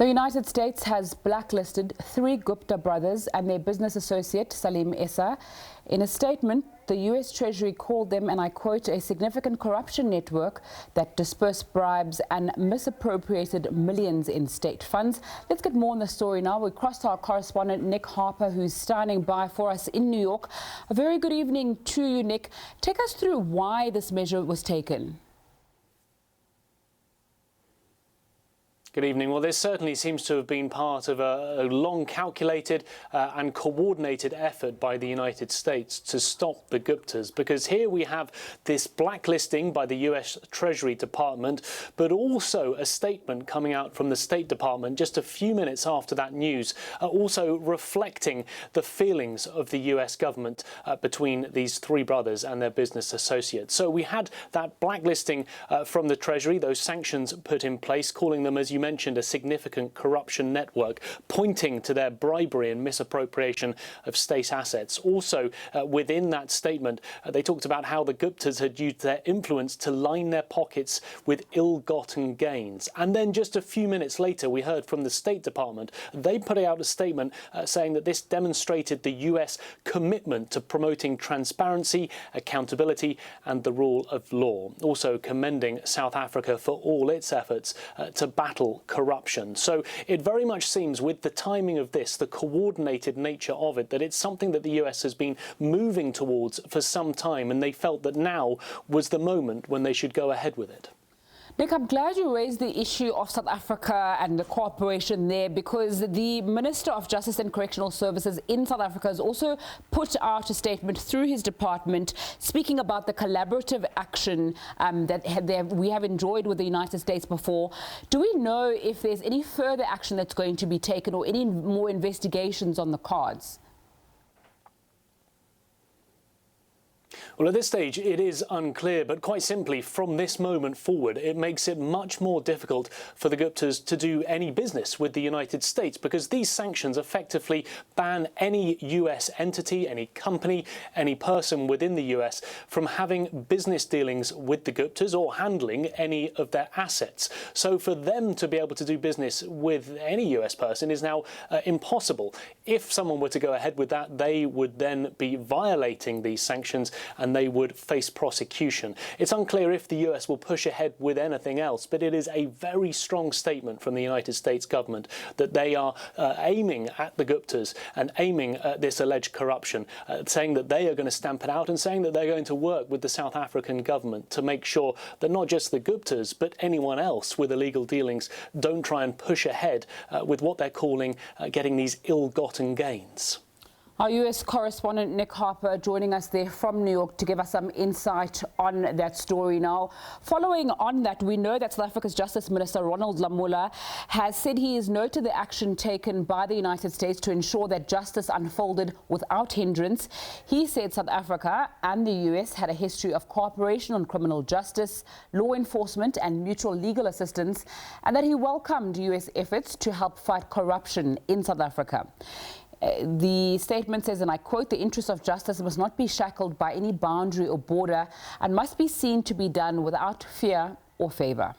The United States has blacklisted 3 Gupta brothers and their business associate, Salim Essa. In a statement, the US Treasury called them, and I quote, a significant corruption network that dispersed bribes and misappropriated millions in state funds. Let's get more on the story now. We cross to our correspondent, Nick Harper, who's standing by for us in New York. A very good evening to you, Nick. Take us through why this measure was taken. Good evening. Well, this certainly seems to have been part of a long calculated and coordinated effort by the United States to stop the Guptas, because here we have this blacklisting by the US Treasury Department, but also a statement coming out from the State Department just a few minutes after that news, also reflecting the feelings of the US government between these 3 brothers and their business associates. So we had that blacklisting from the Treasury, those sanctions put in place, calling them, as you mentioned, a significant corruption network, pointing to their bribery and misappropriation of state assets. Also, within that statement, they talked about how the Guptas had used their influence to line their pockets with ill-gotten gains. And then just a few minutes later, we heard from the State Department. They put out a statement saying that this demonstrated the US commitment to promoting transparency, accountability and the rule of law. Also commending South Africa for all its efforts to battle corruption. So it very much seems, with the timing of this, the coordinated nature of it, that it's something that the US has been moving towards for some time, and they felt that now was the moment when they should go ahead with it. Nick, I'm glad you raised the issue of South Africa and the cooperation there, because the Minister of Justice and Correctional Services in South Africa has also put out a statement through his department speaking about the collaborative action that we have enjoyed with the United States before. Do we know if there's any further action that's going to be taken or any more investigations on the cards? Well, at this stage, it is unclear, but quite simply, from this moment forward, it makes it much more difficult for the Guptas to do any business with the United States, because these sanctions effectively ban any US entity, any company, any person within the US from having business dealings with the Guptas or handling any of their assets. So for them to be able to do business with any US person is now impossible. If someone were to go ahead with that, they would then be violating these sanctions and they would face prosecution. It's unclear if the US will push ahead with anything else, but it is a very strong statement from the United States government that they are aiming at the Guptas and aiming at this alleged corruption, saying that they are going to stamp it out and saying that they're going to work with the South African government to make sure that not just the Guptas, but anyone else with illegal dealings don't try and push ahead with what they're calling getting these ill-gotten gains. Our US correspondent Nick Harper joining us there from New York to give us some insight on that story now. Following on that, we know that South Africa's Justice Minister Ronald Lamola has said he has noted the action taken by the United States to ensure that justice unfolded without hindrance. He said South Africa and the US had a history of cooperation on criminal justice, law enforcement and mutual legal assistance, and that he welcomed US efforts to help fight corruption in South Africa. The statement says, and I quote, "The interests of justice must not be shackled by any boundary or border and must be seen to be done without fear or favor."